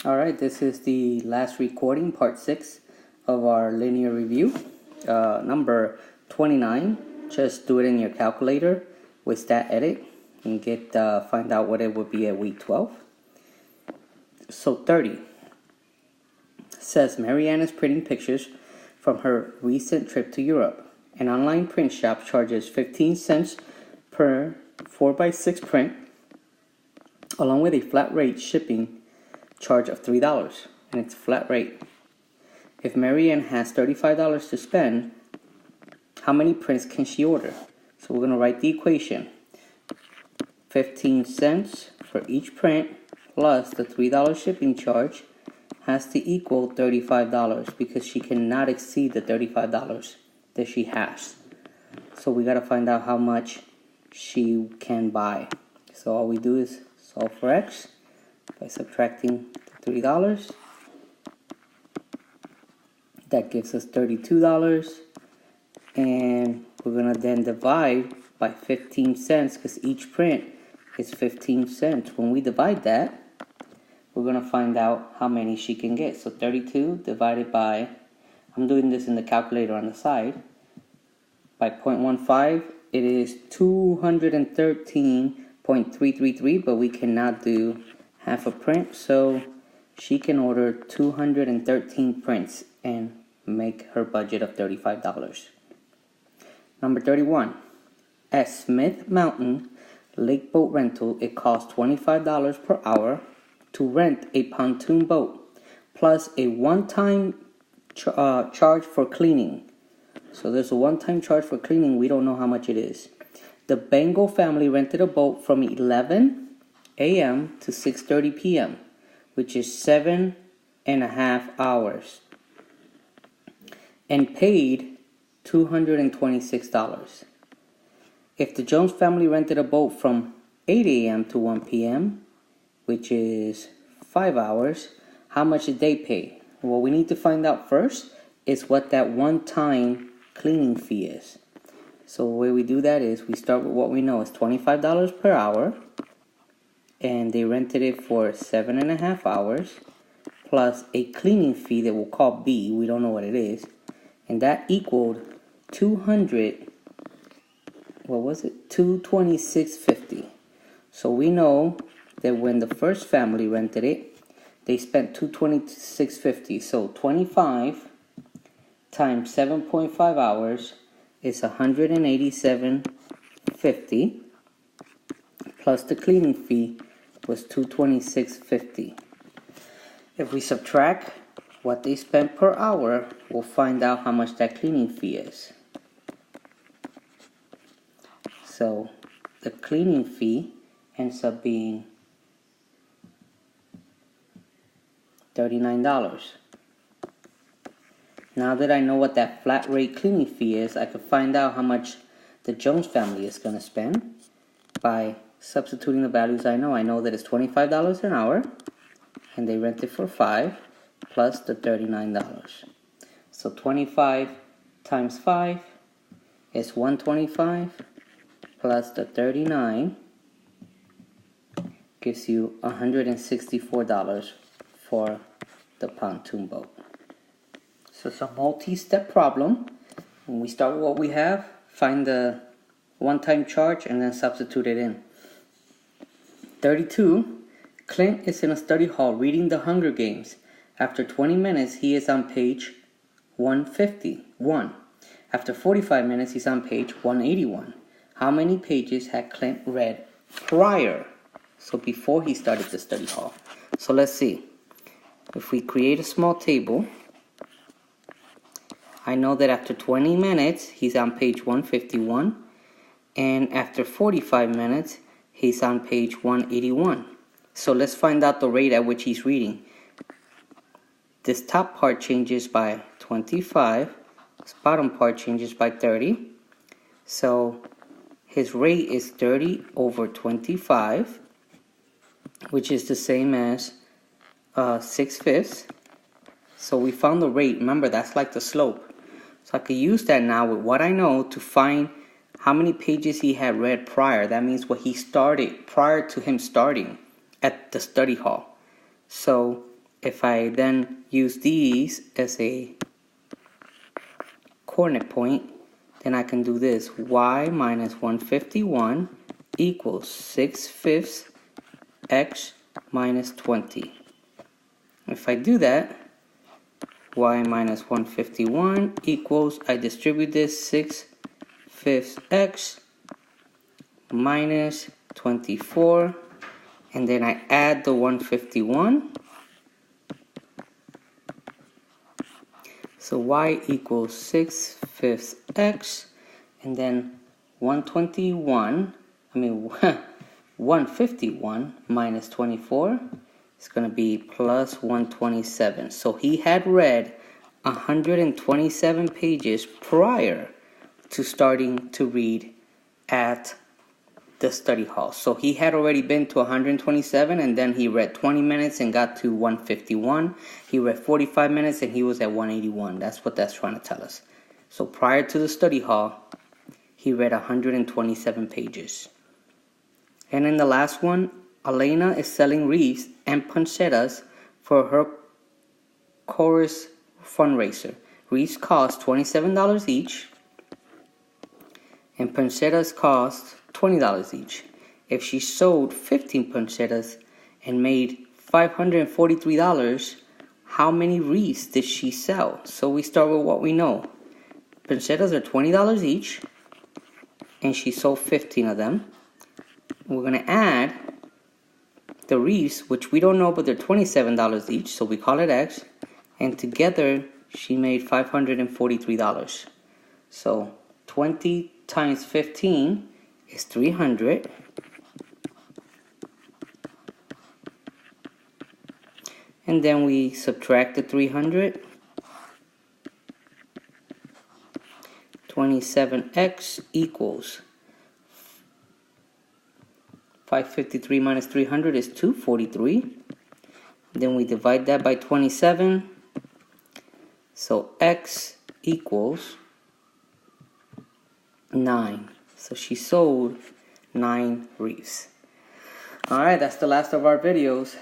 Alright, this is the last recording, part 6 of our linear review. Number 29, just do it in your calculator with stat edit and find out what it would be at week 12. So 30 says Marianne is printing pictures from her recent trip to Europe. An online print shop charges 15 cents per 4x6 print, along with a flat rate shipping charge of $3, and it's a flat rate. If Marianne has $35 to spend, how many prints can she order? So we're going to write the equation. 15 cents for each print plus the $3 shipping charge has to equal $35 because she cannot exceed the $35 that she has. So we got to find out how much she can buy. So all we do is solve for x by subtracting the $3. That gives us $32. And we're going to then divide by 15 cents because each print is 15 cents. When we divide that, we're going to find out how many she can get. So 32 divided by, I'm doing this in the calculator on the side, by 0.15, it is 213.333, but we cannot do half a print, so she can order 213 prints and make her budget of $35. Number 31. At Smith Mountain Lake Boat Rental, it costs $25 per hour to rent a pontoon boat, plus a one-time charge for cleaning. So there's a one-time charge for cleaning. We don't know how much it is. The Bengal family rented a boat from 11 a.m. to 6:30 p.m., which is 7.5 hours, and paid $226. If the Jones family rented a boat from 8 a.m. to 1 p.m., which is 5 hours, how much did they pay? What we need to find out first is what that one-time cleaning fee is. So the way we do that is we start with what we know is $25 per hour, and they rented it for 7.5 hours, plus a cleaning fee that we'll call B, we don't know what it is, and that equaled $226.50. So we know that when the first family rented it, they spent $226.50. So 25 times 7.5 hours is $187.50, plus the cleaning fee was $226.50. If we subtract what they spent per hour, we'll find out how much that cleaning fee is. So the cleaning fee ends up being $39. Now that I know what that flat rate cleaning fee is, I can find out how much the Jones family is going to spend by substituting the values I know. I know that it's $25 an hour, and they rent it for 5, plus the $39. So 25 times 5 is 125, plus the 39 gives you $164 for the pontoon boat. So it's a multi-step problem. When we start with what we have, find the one-time charge and then substitute it in. 32. Clint is in a study hall reading The Hunger Games. After 20 minutes, he is on page 151. After 45 minutes, he's on page 181. How many pages had Clint read prior? So before he started the study hall. So let's see. If we create a small table, I know that after 20 minutes, he's on page 151. And after 45 minutes, he's on page 181. So let's find out the rate at which he's reading. This top part changes by 25. This bottom part changes by 30. So his rate is 30 over 25, which is the same as 6/5. So we found the rate. Remember, that's like the slope. So I could use that now with what I know to find how many pages he had read prior. That means what he started prior to him starting at the study hall. So if I then use these as a coordinate point, then I can do this. Y minus 151 equals 6/5 x minus 20. If I do that, y minus 151 equals, I distribute this 6/5 x minus 24, and then I add the 151. So y equals 6/5 x, and then 151 minus 24 is going to be plus 127. So he had read 127 pages prior to starting to read at the study hall. So he had already been to 127, and then he read 20 minutes and got to 151. He read 45 minutes and he was at 181. That's what that's trying to tell us. So prior to the study hall, he read 127 pages. And in the last one, Elena is selling wreaths and poinsettias for her chorus fundraiser. Wreaths cost $27 each, and poinsettias cost $20 each. If she sold 15 poinsettias and made $543, how many wreaths did she sell? So we start with what we know. Poinsettias are $20 each, and she sold 15 of them. We're going to add the wreaths, which we don't know, but they're $27 each, so we call it X. And together, she made $543. So 20 times 15 is 300. And then we subtract the 300. 27x equals 553 minus 300 is 243. Then we divide that by 27. So x equals 9. So she sold 9 wreaths. Alright, that's the last of our videos.